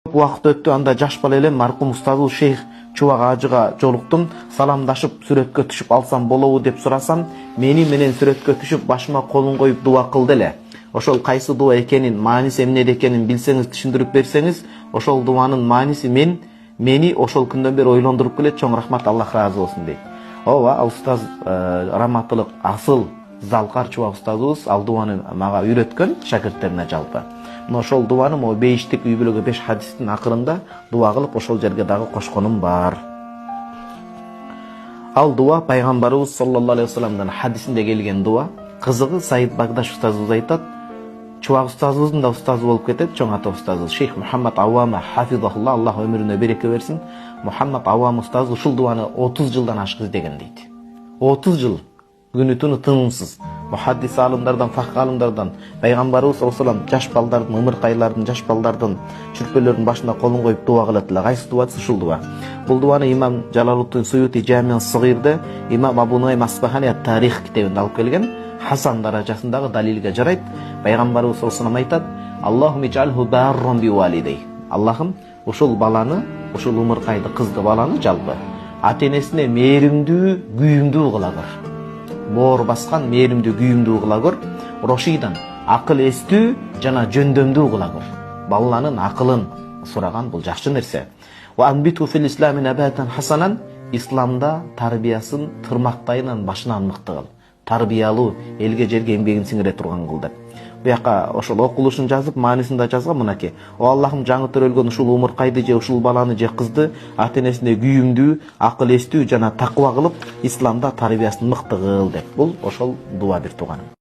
Убакыт өттү, анда жаш бала элем маркум устазыбыз шейх Чубак ажыга жолуктум. Саламдашып сүрөткө түшүп алсам болобу деп сурасам, мени менен сүрөткө түшүп башыма колун коюп дуа кылды эле. Ошол кайсы дуа экенин, мааниси эмнеде экенин билсеңиз, түшүндүрүп берсеңиз, ошол дуанын мааниси мени ошол күндөн бери ойлондуруп келет. Чоң рахмат, Аллах разы болсун дейт. Ооба, устаз раматтылык асыл Залкар Чубак устазыбыз ал дуаны мага үйрөткөн шакирттерине жалпы. Ошол дуаны могу бейиштик үй бүлөгө 5 хадистин акырында дуа кылып ошол жерге дагы кошконум бар. Ал дуа пайгамбарыбыз саллаллаху алейхи вассаламдын хадисинде келген дуа. Кызыгы Саид Багдаш устазыбыз айтат, Чубак устазыбыздын да устазы болуп кетет, чоң ата устазыбыз Шейх Мухаммад Ауама хафизахулла, Аллах өмүрүнө береке берсин. Мухаммад Ауам устазы ушул дуаны 30 жылдан ашык издеген дейт. 30 жыл күнү түнү тынымсыз. Мухаддис алымдардан, факх алымдардан, пайгамбарыбыз саллаллаху алейхи вассалам жаш балдардын, ымыркайлардын, жаш балдардын чүрпөлөрүнүн башына колун коюп дуа кылат эле. Кайсы дуасы? Ушул дуа. Бул дуаны имам Жалалуттин Суюти Жамиъ Сагирде, имам Абу Нуайм Асбахани Тарих китебинде алып келген. Хасан даражасындагы далилге жарайт. Пайгамбарыбыз саллаллаху алейхи вассалам айтат: "Аллахумма иджалху барран би валидей". Аллахым ушул баланы, ушул ымыркайды кызды баланы жалпы ата-энесине мээримдүү, күйүмдүү кылагыр. Боор баскан мээримдүү, күйүмдүү кылагыр. Рошидан акыл эстүү жана жөндөмдүү кылагыр. Баланын акылын сураган бул жакшы нерсе. Ва анбиту фил ислами набатан хасанан, исламда тарбиясын тырмактайынан башынан мыкты кыл. Тарбиялуу, элге жерге эмгегин сиңире турган кыл деп. Буяка ошол окулушун жазып, маанисин да жазган мынакей. О Аллахым, жаңы төрөлгөн ушул умуркайды же ушул баланы же кызды ата-энесине күйүмдүү, акыл эстүү жана таква кылып, исламда тарбиясын мыкты кыл деп. Бул ошол дуа бир туганым.